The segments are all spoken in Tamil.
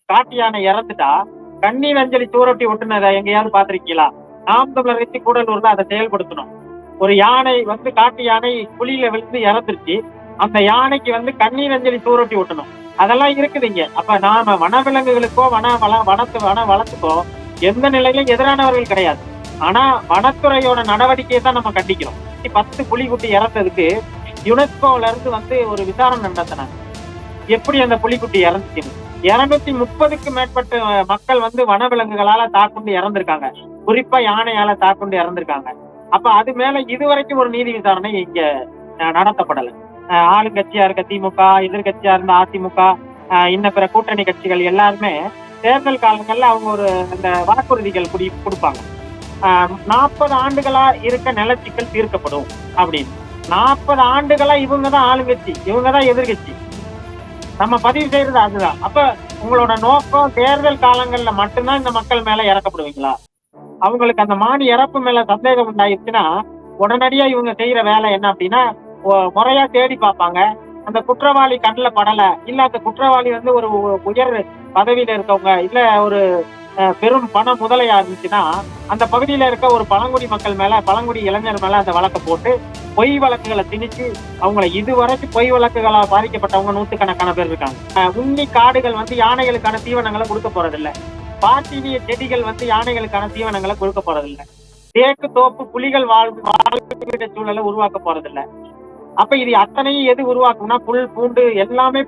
காட்டு யானை இறந்துட்டா கண்ணீர் அஞ்சலி சூரட்டி ஒட்டுனதை எங்கேயாவது பாத்திருக்கீங்களா? நாம் தமிழர் கட்சி கூடலூர்ல அதை செயல்படுத்தணும். ஒரு யானை வந்து காட்டு யானை குழியில விழுந்து இறந்துருச்சு, அந்த யானைக்கு வந்து கண்ணீர் அஞ்சலி சூரட்டி ஒட்டணும். அதெல்லாம் இருக்குதுங்க. அப்ப நாம வனவிலங்குகளுக்கோ வன வளத்துக்கோ எந்த நிலையிலும் எதிரானவர்கள் கிடையாது. ஆனா வனத்துறையோட நடவடிக்கையை தான் நம்ம கண்டிக்கிறோம். 10 புலிக்குட்டி இறந்ததுக்கு யுனெஸ்கோல இருந்து வந்து ஒரு விசாரணை நடத்தினாங்க. எப்படி அந்த புலிக்குட்டி இறந்துச்சுன்னு. 230க்கும் மேற்பட்ட மக்கள் வந்து வனவிலங்குகளால தாக்குண்டு இறந்திருக்காங்க. குறிப்பா யானையால தாக்குண்டு இறந்திருக்காங்க. அப்ப அது மேல இதுவரைக்கும் ஒரு நீதி விசாரணை இங்க நடத்தப்படல. ஆளுங்கட்சியா இருக்க திமுக, எதிர்கட்சியா இருந்த அதிமுக, இன்ன பிற கூட்டணி கட்சிகள் எல்லாருமே தேர்தல் காலங்கள்ல அவங்க ஒரு அந்த வாக்குறுதிகள் கொடுப்பாங்க. 40 ஆண்டுகளா இருக்க நிலச்சிக்கல் தீர்க்கப்படும் அப்படின்னு. 40 ஆண்டுகளா இவங்கதான் ஆளுங்கட்சி, இவங்கதான் எதிர்கட்சி. நம்ம பதிவு செய்யறது அதுதான். அப்ப உங்களோட நோக்கம் தேர்தல் காலங்கள்ல மட்டும்தான் இந்த மக்கள் மேல இறக்கப்படுவீங்களா? அவங்களுக்கு அந்த மானி இறப்பு மேல சந்தேகம் உண்டாயிருச்சுன்னா உடனடியா இவங்க செய்யற வேலை என்ன அப்படின்னா, முறையா தேடி பார்ப்பாங்க. அந்த குற்றவாளி கண்ணுல படல, இல்ல அந்த குற்றவாளி வந்து ஒரு உயர் பதவியில இருக்கவங்க, இல்ல ஒரு பெரும் பண முதலையா இருந்துச்சுன்னா அந்த பகுதியில இருக்க ஒரு பழங்குடி மக்கள் மேல, பழங்குடி இளைஞர் மேல அந்த வழக்கை போட்டு பொய் வழக்குகளை திணிச்சு அவங்களை இதுவரைக்கும் பொய் வழக்குகளால் பாதிக்கப்பட்டவங்க நூற்றுக்கணக்கான பேர் இருக்காங்க. உண்ணி காடுகள் வந்து யானைகளுக்கான தீவனங்களை கொடுக்க போறதில்லை. பாட்டினிய செடிகள் வந்து யானைகளுக்கான தீவனங்களை கொடுக்க போறதில்லை. தேக்கு தோப்பு புலிகள் வாழ்விட சூழலை உருவாக்க போறதில்லை. அப்ப இது அத்தனையும் எது உருவாக்கும்னா புல் பூண்டு எல்லாமே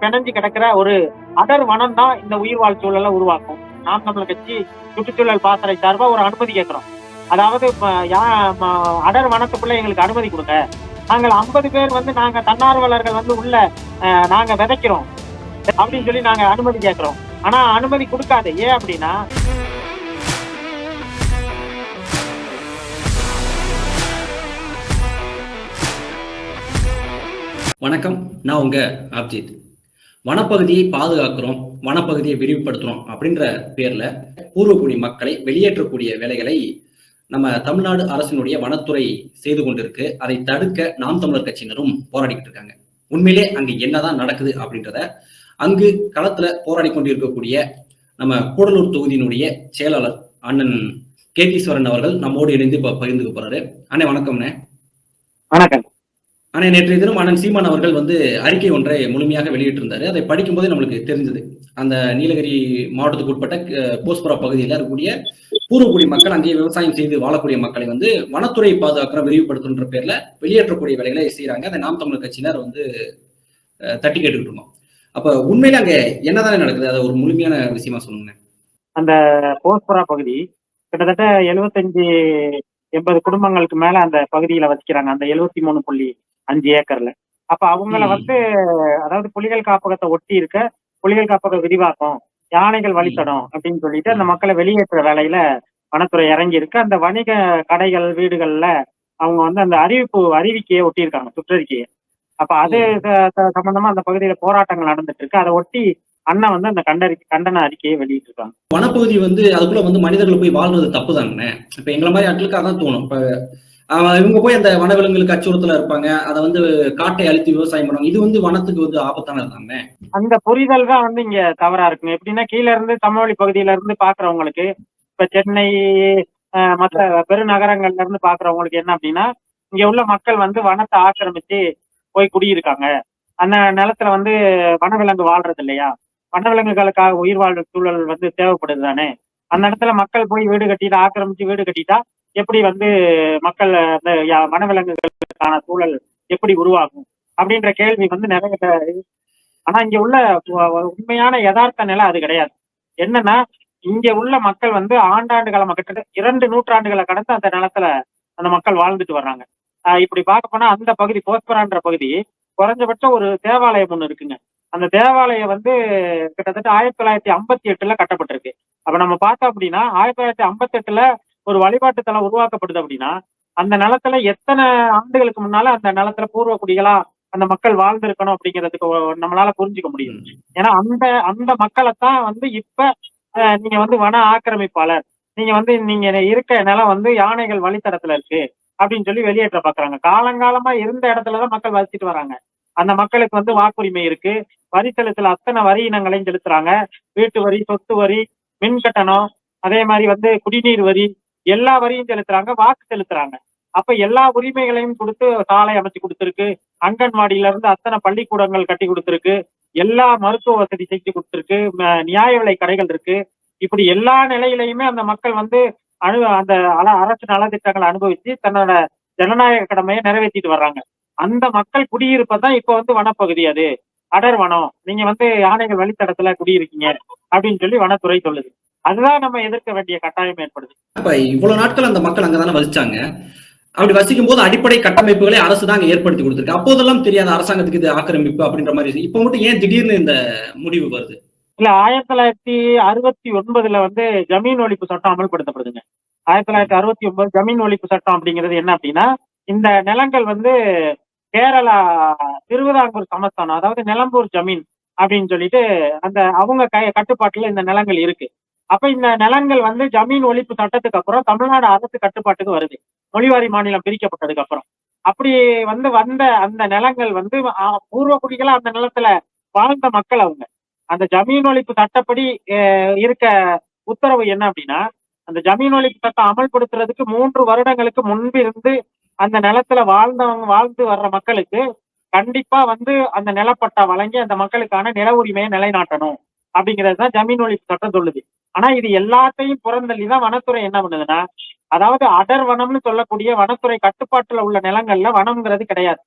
பிணைஞ்சு கிடக்கிற ஒரு அடர் வனம் தான் இந்த உயிர்வாழ் சூழலை உருவாக்கும். நாம் தமிழர் கட்சி சுற்றுச்சூழல் பாசறை சார்பா ஒரு அனுமதி கேட்கிறோம். அதாவது அடர் வனத்துக்குள்ள எங்களுக்கு அனுமதி கொடுங்க. நாங்கள் 50 பேர் வந்து நாங்க தன்னார்வலர்கள் வந்து உள்ள நாங்க விதைக்கிறோம் அப்படின்னு சொல்லி நாங்க அனுமதி கேட்கிறோம். ஆனா அனுமதி கொடுக்காது. ஏன் அப்படின்னா, வணக்கம், நான் உங்க அப்ஜித். வனப்பகுதியை பாதுகாக்கிறோம், வனப்பகுதியை விரிவுபடுத்துறோம் அப்படின்ற பேர்ல பூர்வகுடி மக்களை வெளியேற்றக்கூடிய வேலைகளை நம்ம தமிழ்நாடு அரசினுடைய வனத்துறை செய்து கொண்டிருக்கு. அதை தடுக்க நாம் தமிழர் கட்சியினரும் போராடிக்கிட்டு இருக்காங்க. உண்மையிலே அங்கு என்னதான் நடக்குது அப்படின்றத அங்கு களத்துல போராடி கொண்டிருக்கக்கூடிய நம்ம கூடலூர் தொகுதியினுடைய செயலாளர் அண்ணன் கேதீஸ்வரன் அவர்கள் நம்மோடு இணைந்து பகிர்ந்துக்க போறாரு. அண்ணே வணக்கம்ண்ணே. வணக்கம். ஆனால் நேற்றைய தினம் அண்ணன் சீமான் அவர்கள் வந்து அறிக்கை ஒன்றை முழுமையாக வெளியிட்டிருந்தாரு. அதை படிக்கும் போதே நம்மளுக்கு தெரிஞ்சது, அந்த நீலகிரி மாவட்டத்துக்கு உட்பட்ட போஸ்புரா பகுதியில் இருக்கக்கூடிய பூர்வக்குடி மக்கள், அங்கேயே விவசாயம் செய்து வாழக்கூடிய மக்களை வந்து வனத்துறை பாதுகாக்கிற விரிவுபடுத்துன்ற பேர்ல வெளியேற்றக்கூடிய வேலைகளை செய்யறாங்க. அதை நாம் தமிழர் கட்சியினர் வந்து தட்டி கேட்டுக்கிட்டு இருக்கோம். அப்ப உண்மையில அங்க என்னதானே நடக்குது, அதை ஒரு முழுமையான விஷயமா சொல்லுங்க. அந்த போஸ்புரா பகுதி கிட்டத்தட்ட 75-80 குடும்பங்களுக்கு மேல அந்த பகுதியில வச்சுக்கிறாங்க, அந்த 73.5 ஏக்கர்ல. அப்ப அவங்கள வந்து அதாவது புலிகள் காப்பகத்தை ஒட்டி இருக்க புலிகள் காப்பக விரிவாக்கம், யானைகள் வழித்தடம் அப்படின்னு சொல்லிட்டு அந்த மக்களை வெளியேற்ற வேலையில வனத்துறை இறங்கி இருக்கு. அந்த வணிக கடைகள் வீடுகள்ல அவங்க வந்து அந்த அறிவிக்கையை ஒட்டியிருக்காங்க, சுற்றறிக்கையை. அப்ப அது சம்பந்தமா அந்த பகுதியில போராட்டங்கள் நடந்துட்டு இருக்கு. அதை ஒட்டி அண்ணன் வந்து அந்த கண்டன அறிக்கையை வெளியிட்டு இருக்காங்க. வனப்பகுதி வந்து அதுக்குள்ள வந்து மனிதர்கள் போய் வாழ்றது தப்பு தானே. இப்ப எங்களை மாதிரி ஆட்களுக்கு அதான் தோணும். இப்ப இவங்க போய் அந்த வனவிலங்குகளுக்கு அச்சுறுத்தல இருப்பாங்க, அதை வந்து காட்டை அழித்து விவசாயம் பண்ணுவாங்க. இது வந்து வனத்துக்கு வந்து ஆபத்தான இருந்தாங்க. அந்த புரிதல் தான் வந்து இங்க தவறா இருக்குங்க. எப்படின்னா, கீழ இருந்து தமிழ்வழி பகுதியில இருந்து பாக்குறவங்களுக்கு, இப்ப சென்னை மற்ற பெருநகரங்கள்ல இருந்து பாக்குறவங்களுக்கு என்ன அப்படின்னா, இங்க உள்ள மக்கள் வந்து வனத்தை ஆக்கிரமிச்சு போய் குடியிருக்காங்க. அந்த நிலத்துல வந்து வனவிலங்கு வாழ்றது இல்லையா, வனவிலங்குகளுக்காக உயிர் வாழ்ற சூழல் வந்து தேவைப்படுது தானே. அந்த இடத்துல மக்கள் போய் வீடு கட்டிட்டு ஆக்கிரமிச்சு வீடு கட்டிட்டா எப்படி வந்து மக்கள் அந்த வனவிலங்குகளுக்கான சூழல் எப்படி உருவாகும் அப்படின்ற கேள்வி வந்து நிறைய. ஆனா இங்க உள்ள உண்மையான யதார்த்த நிலை அது கிடையாது. என்னன்னா, இங்க உள்ள மக்கள் வந்து ஆண்டாண்டு காலமா கிட்டத்தட்ட 2 நூற்றாண்டுகளை கடந்து அந்த நிலத்துல அந்த மக்கள் வாழ்ந்துட்டு வர்றாங்க. இப்படி பார்க்க போனா அந்த பகுதி போஸ்பரான்ற பகுதி குறைஞ்சபட்சம் ஒரு தேவாலயம் ஒண்ணு இருக்குங்க. அந்த தேவாலயம் வந்து கிட்டத்தட்ட 1958ல கட்டப்பட்டிருக்கு. அப்ப நம்ம பார்த்தோம் அப்படின்னா 1958ல ஒரு வழிபாட்டு தலம் உருவாக்கப்படுது அப்படின்னா, அந்த நிலத்துல எத்தனை ஆண்டுகளுக்கு முன்னால அந்த நிலத்துல பூர்வ குடிகளா அந்த மக்கள் வாழ்ந்திருக்கணும் அப்படிங்கிறதுக்கு நம்மளால புரிஞ்சுக்க முடியும். ஏன்னா அந்த மக்களைத்தான் வந்து இப்ப நீங்க வந்து வன ஆக்கிரமிப்பாளர், நீங்க இருக்க நிலம் வந்து யானைகள் வழித்தடத்துல இருக்கு அப்படின்னு சொல்லி வெளியேற்ற பாக்குறாங்க. காலங்காலமா இருந்த இடத்துலதான் மக்கள் வசிச்சுட்டு வராங்க. அந்த மக்களுக்கு வந்து வாக்குரிமை இருக்கு, வரி செலுத்தல அத்தனை வரி இனங்களையும் செலுத்துறாங்க. வீட்டு வரி, சொத்து வரி, மின் கட்டணம், அதே மாதிரி வந்து குடிநீர் வரி, எல்லா வரியும் செலுத்துறாங்க, வாக்கு செலுத்துறாங்க. அப்ப எல்லா உரிமைகளையும் கொடுத்து சாலை அமைச்சு கொடுத்துருக்கு, அங்கன்வாடியில இருந்து அத்தனை பள்ளிக்கூடங்கள் கட்டி கொடுத்துருக்கு, எல்லா மருத்துவ வசதி செஞ்சு கொடுத்துருக்கு, நியாய விலை கடைகள் இருக்கு. இப்படி எல்லா நிலையிலையுமே அந்த மக்கள் வந்து அந்த அரசு நலத்திட்டங்களை அனுபவிச்சு தன்னோட ஜனநாயக கடமையை நிறைவேற்றிட்டு வர்றாங்க. அந்த மக்கள் குடியிருப்பதான் இப்ப வந்து வனப்பகுதி, அது அடர் வனம், நீங்க வந்து யானைகள் வழித்தடத்துல குடியிருக்கீங்க அப்படின்னு சொல்லி வனத்துறை சொல்லுது. அதுதான் நம்ம எதிர்க்க வேண்டிய கட்டாயம் ஏற்படுது. இப்ப இவ்வளவு நாட்கள் அந்த மக்கள் அங்கதானே வசிச்சாங்க. அப்படி வசிக்கும் போது அடிப்படை கட்டமைப்புகளை அரசு தான் அங்க ஏற்படுத்தி கொடுத்திருக்கு. அப்போதெல்லாம் தெரியாத அரசாங்கத்துக்கு இது ஆக்கிரமிப்பு அப்படின்ற மாதிரி, இப்ப மட்டும் ஏன் திடீர்னு இந்த முடிவு வருது? இல்ல, 1969 வந்து ஜமீன் ஒழிப்பு சட்டம் அமல்படுத்தப்படுதுங்க. 1969 ஜமீன் ஒழிப்பு சட்டம் அப்படிங்கிறது என்ன அப்படின்னா, இந்த நிலங்கள் வந்து கேரளா திருவிதாங்கூர் சமஸ்தானம், அதாவது நிலம்பூர் ஜமீன் அப்படின்னு சொல்லிட்டு அந்த அவங்க கட்டுப்பாட்டுல இந்த நிலங்கள் இருக்கு. அப்ப இந்த நிலங்கள் வந்து ஜமீன் ஒழிப்பு சட்டத்துக்கு அப்புறம் தமிழ்நாடு அரசு கட்டுப்பாட்டுக்கு வருது, மொழிவாரி மாநிலம் பிரிக்கப்பட்டதுக்கு அப்புறம். அப்படி வந்த அந்த நிலங்கள் வந்து பூர்வகுடிகளா அந்த நிலத்துல வாழ்ந்த மக்கள் அவங்க. அந்த ஜமீன் ஒழிப்பு சட்டப்படி இருக்க உத்தரவு என்ன அப்படின்னா, அந்த ஜமீன் ஒழிப்பு சட்டம் அமல்படுத்துறதுக்கு 3 வருடங்களுக்கு முன்பு இருந்து அந்த நிலத்துல வாழ்ந்து வர்ற மக்களுக்கு கண்டிப்பா வந்து அந்த நிலப்பட்டா வழங்கி அந்த மக்களுக்கான நில உரிமையை நிலைநாட்டணும் அப்படிங்கிறது தான் ஜமீன் ஒழிப்பு சட்டம் சொல்லுது. ஆனா இது எல்லாத்தையும் புறந்தள்ளிதான் வனத்துறை என்ன பண்ணுதுன்னா, அதாவது அடர் வனம்னு சொல்லக்கூடிய வனத்துறை கட்டுப்பாட்டுல உள்ள நிலங்கள்ல வனம்ங்கிறது கிடையாது.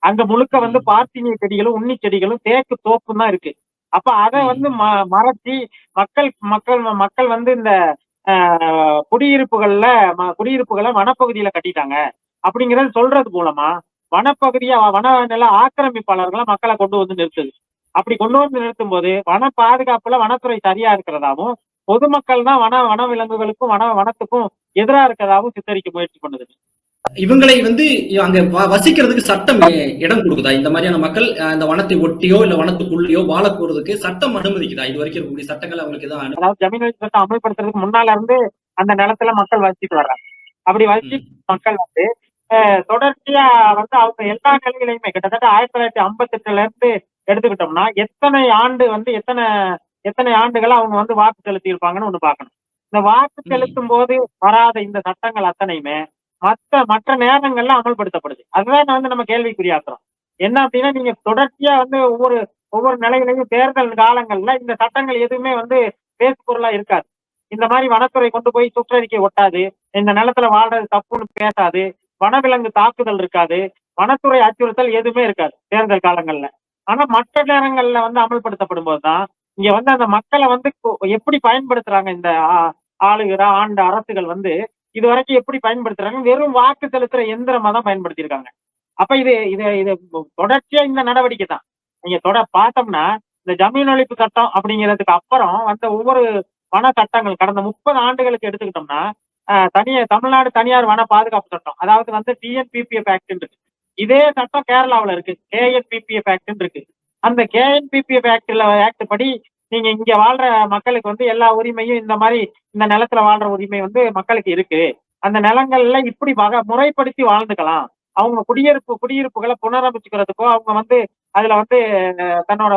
அங்க முழுக்க வந்து பார்த்தினிய செடிகளும் உண்ணி செடிகளும் தேக்கு தோப்பும் தான் இருக்கு. அப்ப அதை வந்து மறைச்சி மக்கள் வந்து இந்த குடியிருப்புகளை வனப்பகுதியில கட்டிட்டாங்க அப்படிங்கறது சொல்றது மூலமா வன நில ஆக்கிரமிப்பாளர்களை மக்களை கொண்டு வந்து நிறுத்துது. அப்படி கொண்டு வந்து நிறுத்தும் போது வன பாதுகாப்புல வனத்துறை சரியா இருக்கிறதாவும், பொதுமக்கள் தான் வன விலங்குகளுக்கும் வனத்துக்கும் எதிராக இருக்கிறதாவும் சித்தரிக்க முயற்சி பண்ணுது. இவங்களை வந்து அங்க வசிக்கிறதுக்கு சட்டம் இடம் கொடுக்குதா? இந்த மாதிரியான மக்கள் அந்த வனத்தை ஒட்டியோ இல்ல வனத்துக்குள்ளேயோ வாழ போறதுக்கு சட்டம் அனுமதிக்குதா? இது வரைக்கும் இருக்கக்கூடிய சட்டங்கள் அவங்களுக்கு தான், அதாவது ஜமீன் ஒழிப்பு சட்டம் அமல்படுத்துறதுக்கு முன்னால இருந்து அந்த நிலத்துல மக்கள் வசிச்சுட்டு வர்றாங்க. அப்படி வச்சு மக்கள் வந்து தொடர்ச்சியா வந்து அவங்க எல்லா நிலைகளையுமே கிட்டத்தட்ட 1958 இருந்து எடுத்துக்கிட்டோம்னா எத்தனை ஆண்டு வந்து எத்தனை ஆண்டுகளா அவங்க வந்து வாக்கு செலுத்தி இருப்பாங்கன்னு ஒண்ணு பார்க்கணும். இந்த வாக்கு செலுத்தும் போது வராத இந்த சட்டங்கள் அத்தனையுமே மற்ற நேரங்கள்ல அமல்படுத்தப்படுது. அதுதான் வந்து நம்ம கேள்விக்குறியாக்குறோம். என்ன அப்படின்னா, நீங்க தொடர்ச்சியா வந்து ஒவ்வொரு நிலையிலையும் தேர்தல் காலங்கள்ல இந்த சட்டங்கள் எதுவுமே வந்து பேசு பொருளா இருக்காது. இந்த மாதிரி வனத்துறை கொண்டு போய் சுற்றறிக்கை ஒட்டாது, இந்த நிலத்துல வாழ்றது தப்புன்னு பேசாது, வனவிலங்கு தாக்குதல் இருக்காது, வனத்துறை அச்சுறுத்தல் எதுவுமே இருக்காது தேர்தல் காலங்கள்ல. ஆனா மற்ற நேரங்கள்ல வந்து அமல்படுத்தப்படும் போதுதான் இங்க வந்து அந்த மக்களை வந்து எப்படி பயன்படுத்துறாங்க இந்த ஆளுகிற ஆண்ட அரசுகள் வந்து இது வரைக்கும் எப்படி பயன்படுத்துறாங்க, வெறும் வாக்கு செலுத்துற எந்திரமா தான் பயன்படுத்தியிருக்காங்க. அப்ப இது இது இது தொடர்ச்சியா இந்த நடவடிக்கை தான். நீங்க பார்த்தோம்னா இந்த ஜமீன் ஒழிப்பு சட்டம் அப்படிங்கிறதுக்கு அப்புறம் வந்த ஒவ்வொரு வன சட்டங்கள் கடந்த 30 ஆண்டுகளுக்கு எடுத்துக்கிட்டோம்னா, தமிழ்நாடு தனியார் வன பாதுகாப்பு சட்டம், அதாவது வந்து டிஎன்பிபிஎஃப் ஆக்ட் இருக்கு. இதே சட்டம் கேரளாவில் இருக்கு, கேஎன்பிபிஎஃப் ஆக்ட் இருக்கு. அந்த கேஎன்பிபிஎஃப் ஆக்ட் படி நீங்க இங்க வாழ்ற மக்களுக்கு வந்து எல்லா உரிமையும் இந்த நிலத்துல வாழ்ற உரிமை வந்து மக்களுக்கு இருக்கு. அந்த நிலங்கள்ல இப்படி முறைப்படுத்தி வாழ்ந்துக்கலாம். அவங்க குடியிருப்புகளை புனரமைச்சுக்கிறதுக்கோ, அவங்க வந்து அதுல வந்து தன்னோட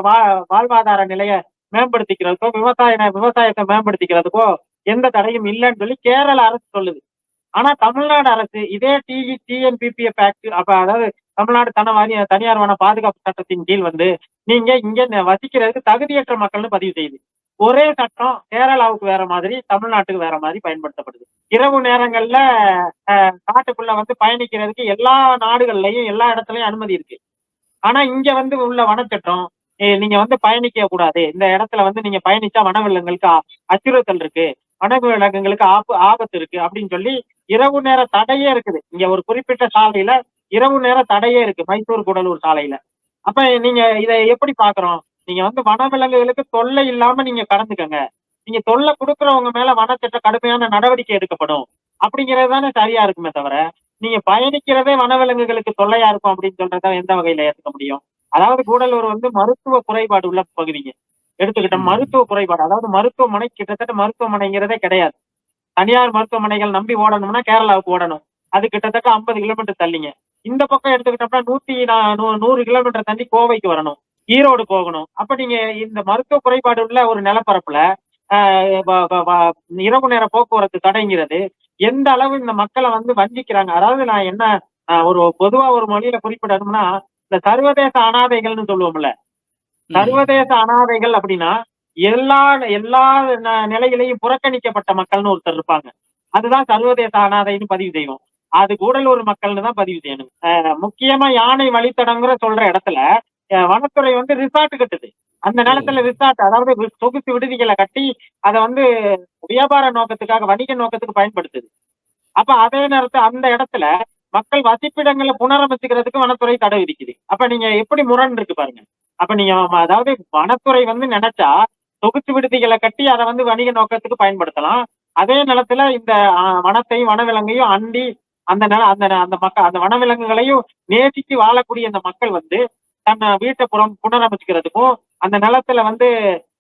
வாழ்வாதார நிலைய மேம்படுத்திக்கிறதுக்கோ, விவசாயத்தை மேம்படுத்திக்கிறதுக்கோ எந்த தடையும் இல்லைன்னு சொல்லி கேரள அரசு சொல்லுது. ஆனா தமிழ்நாடு அரசு இதே டிஎன்பிபிஎஃப் ஆக்ட், அப்ப அதாவது தமிழ்நாடு தனியார் வன பாதுகாப்பு சட்டத்தின் கீழ் வந்து நீங்க இங்க வசிக்கிறதுக்கு தகுதியற்ற மக்கள்னு பதிவு செய்யுது. ஒரே சட்டம் கேரளாவுக்கு வேற மாதிரி, தமிழ்நாட்டுக்கு வேற மாதிரி பயன்படுத்தப்படுது. இரவு நேரங்கள்ல காட்டுக்குள்ள வந்து பயணிக்கிறதுக்கு எல்லா நாடுகள்லயும் எல்லா இடத்துலயும் அனுமதி இருக்கு. ஆனா இங்க வந்து உள்ள வனச்சட்டம், நீங்க வந்து பயணிக்க கூடாது, இந்த இடத்துல வந்து நீங்க பயணிச்சா வனவிலங்குகளுக்கு அச்சுறுத்தல் இருக்கு, வனவிலங்குகளுக்கு ஆபத்து இருக்கு அப்படின்னு சொல்லி இரவு நேர தடையே இருக்குது. இங்க ஒரு குறிப்பிட்ட சாலையில இரவு நேர தடையே இருக்கு, மைசூர் கூடலூர் சாலையில. அப்ப நீங்க இதை எப்படி பாக்குறோம்? நீங்க வந்து வனவிலங்குகளுக்கு தொல்லை இல்லாம நீங்க கடந்துக்கங்க, நீங்க தொல்லை கொடுக்கறவங்க மேல வனச்சட்ட கடுமையான நடவடிக்கை எடுக்கப்படும் அப்படிங்கிறது தானே சரியா இருக்குமே தவிர, நீங்க பயணிக்கிறதே வனவிலங்குகளுக்கு தொல்லையா இருக்கும் அப்படின்னு சொல்றத எந்த வகையில ஏற்றுக்க முடியும்? அதாவது கூடலூர் வந்து மருத்துவ குறைபாடு உள்ள பகுதிங்க. எடுத்துக்கிட்டோம் மருத்துவ குறைபாடு, அதாவது மருத்துவமனை கிட்டத்தட்ட மருத்துவமனைங்கிறதே கிடையாது. தனியார் மருத்துவமனைகள் நம்பி ஓடணும்னா கேரளாவுக்கு ஓடணும், அது கிட்டத்தட்ட 50 கிலோமீட்டர் தள்ளிங்க. இந்த பக்கம் எடுத்துக்கிட்டோம்னா 100 கிலோமீட்டர் தள்ளி கோவைக்கு வரணும். ஈரோடு போகணும். அப்ப நீங்க இந்த மருத்துவ குறைபாடு உள்ள ஒரு நிலப்பரப்புல இரவு நேர போக்குவரத்து தடைங்கிறது எந்த அளவு இந்த மக்களை வந்து வஞ்சிக்கிறாங்க. அதாவது நான் என்ன ஒரு பொதுவா ஒரு மொழியில குறிப்பிடணும்னா, இந்த சர்வதேச அனாதைகள்னு சொல்லுவோம்ல, சர்வதேச அனாதைகள் அப்படின்னா எல்லா எல்லா நிலையிலையும் புறக்கணிக்கப்பட்ட மக்கள்னு ஒருத்தர் இருப்பாங்க. அதுதான் சர்வதேச அனாதைன்னு பதிவு செய்வோம். அது கூடலூர் மக்கள்னு தான் பதிவு செய்யணும். முக்கியமா யானை வழித்தடங்கிற சொல்ற இடத்துல வனத்துறை வந்து ரிசார்ட் கட்டுது. அந்த நிலத்துல ரிசார்ட், அதாவது சொகுசு விடுதிகளை கட்டி அதை வந்து வியாபார நோக்கத்துக்காக, வணிக நோக்கத்துக்கு பயன்படுத்துது. அப்ப அதே நேரத்துல அந்த இடத்துல மக்கள் வசிப்பிடங்களை புனரமைச்சுக்கிறதுக்கு வனத்துறை தடை விதிக்குது. அப்ப நீங்க எப்படி முரண் இருக்கு பாருங்க. அப்ப நீங்க அதாவது வனத்துறை வந்து நினைச்சா சொகுசு விடுதிகளை கட்டி அதை வந்து வணிக நோக்கத்துக்கு பயன்படுத்தலாம். அதே நிலத்துல இந்த வனத்தையும் வனவிலங்கையும் அண்டி அந்த நில அந்த அந்த மக்கள் அந்த வனவிலங்குகளையும் நேசித்து வாழக்கூடிய அந்த மக்கள் வந்து தன்னை வீட்டை புனரமைச்சுக்கிறதுக்கும் அந்த நிலத்துல வந்து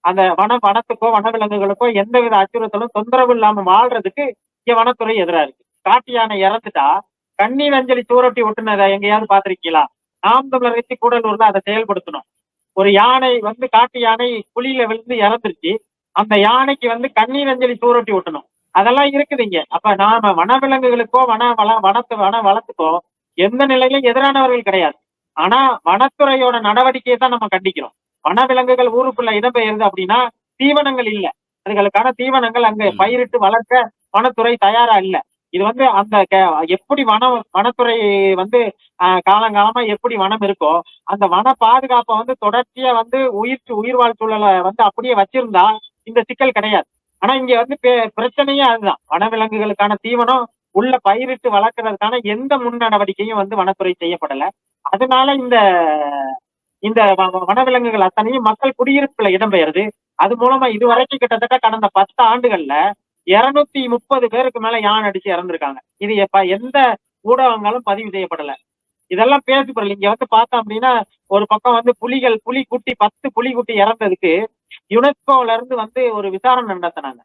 அந்த வனத்துக்கோ வனவிலங்குகளுக்கோ எந்தவித அச்சுறுத்தலும் தொந்தரவு இல்லாம வாழ்றதுக்கு இங்க வனத்துறை எதிரா இருக்கு. காட்டு யானை இறந்துட்டா கண்ணீர் அஞ்சலி சூரட்டி ஒட்டுனதை எங்கேயாவது பாத்திருக்கீங்களா? நாம் தமிழர் கட்சி கூடலூர்ல அதை செயல்படுத்தணும். ஒரு யானை வந்து காட்டு யானை குழியில விழுந்து இறந்துருச்சு, அந்த யானைக்கு வந்து கண்ணீர் அஞ்சலி சூரட்டி ஒட்டணும். அதெல்லாம் இருக்குது இங்க. அப்ப நாம வனவிலங்குகளுக்கோ வன வளத்துக்கோ எந்த நிலையிலும் எதிரானவர்கள் கிடையாது. ஆனா வனத்துறையோட நடவடிக்கையை தான் நம்ம கண்டிக்கிறோம். வனவிலங்குகள் ஊருக்குள்ள இடம்பெயருது அப்படின்னா தீவனங்கள் இல்ல, அதுகளுக்கான தீவனங்கள் அங்க பயிரிட்டு வளர்க்க வனத்துறை தயாரா இல்ல. இது வந்து அந்த எப்படி வனத்துறை வந்து காலங்காலமா எப்படி வனம் இருக்கோ அந்த வன பாதுகாப்பை வந்து தொடர்ச்சியா வந்து உயிர்வாழ் சூழலை வந்து அப்படியே வச்சிருந்தா இந்த சிக்கல் கிடையாது. ஆனா இங்க வந்து பிரச்சனையே அதுதான். வனவிலங்குகளுக்கான தீவனம் உள்ள பயிரிட்டு வளர்க்கறதுக்கான எந்த முன் நடவடிக்கையும் வந்து வனத்துறை செய்யப்படல. அதனால இந்த இந்த வனவிலங்குகள் அத்தனையும் மக்கள் குடியிருப்புல இடம்பெயருது. அது மூலமா இதுவரைக்கும் கிட்டத்தட்ட கடந்த 10 ஆண்டுகள்ல 230 பேருக்கு மேல யானை அடிச்சு இறந்திருக்காங்க. இது எந்த ஊடகங்களும் பதிவு செய்யப்படல. இதெல்லாம் பேசுபொருள். இங்க வந்து பார்த்தோம் அப்படின்னா ஒரு பக்கம் வந்து புலிக்குட்டி 10 புலிக்குட்டி இறந்ததுக்கு யுனெஸ்கோல இருந்து வந்து ஒரு விசாரணை நடத்தினாங்க.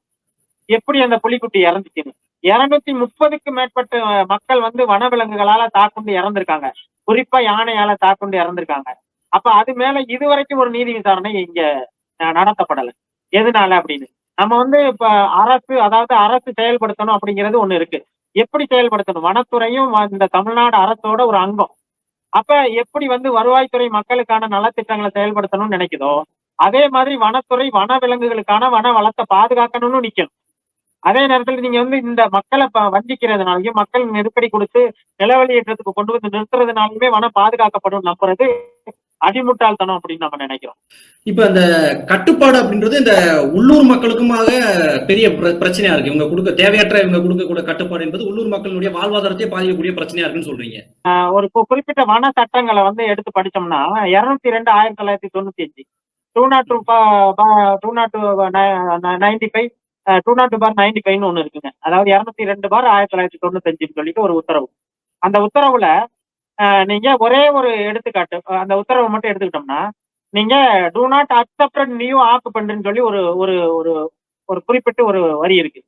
எப்படி அந்த புலிக்குட்டி இறந்துச்சுன்னு. 230க்கு மேற்பட்ட மக்கள் வந்து வனவிலங்குகளால தாக்குண்டு இறந்திருக்காங்க. குறிப்பா யானையால தாக்குண்டு இறந்திருக்காங்க. அப்ப அது மேல இதுவரைக்கும் ஒரு நீதி விசாரணை இங்க நடத்தப்படல. எதனால அப்படின்னு நம்ம வந்து இப்ப அரசு செயல்படுத்தணும் அப்படிங்கிறது ஒண்ணு இருக்கு. எப்படி செயல்படுத்தணும்? வனத்துறையும் இந்த தமிழ்நாடு அரசோட ஒரு அங்கம். அப்ப எப்படி வந்து வருவாய்த்துறை மக்களுக்கான நலத்திட்டங்களை செயல்படுத்தணும்னு நினைக்குதோ அதே மாதிரி வனத்துறை வனவிலங்குகளுக்கான வன வளத்தை பாதுகாக்கணும்னு நிக்கணும். அதே நேரத்துல நீங்க வந்து இந்த மக்களை வஞ்சிக்கிறதுனாலயும் மக்கள் நெருக்கடி கொடுத்து நிலவழியேற்றத்துக்கு கொண்டு வந்து நிறுத்துறதுனாலுமே வனம் பாதுகாக்கப்படும் நம்புறது அடிமுட்டாள்தனம் அப்படின்னு நம்ம நினைக்கிறோம். இப்ப அந்த கட்டுப்பாடு அப்படின்றது இந்த உள்ளூர் மக்களுக்குமாக பெரிய பிரச்சனையா இருக்கு. இவங்க கொடுக்க தேவையற்ற இவங்க கொடுக்கக்கூடிய கட்டுப்பாடு என்பது உள்ளூர் மக்களுடைய வாழ்வாதாரத்தை பாதிக்கக்கூடிய பிரச்சனையா இருக்குன்னு சொல்றீங்க. ஒரு குறிப்பிட்ட வன சட்டங்களை வந்து எடுத்து படிச்சோம்னா 202 1995 202/95 ஒண்ணு இருக்குங்க. அதாவது 202/1995 சொல்லிட்டு ஒரு உத்தரவு. அந்த உத்தரவுல நீங்க ஒரே ஒரு எடுத்துக்காட்டு, அந்த உத்தரவை மட்டும் எடுத்துக்கிட்டோம்னா நீங்க டூ நாட் அக்செப்டட் நியூ ஆக்குபென்ட்னு சொல்லி ஒரு ஒரு ஒரு ஒரு குறிப்பிட்ட ஒரு வரி இருக்கு.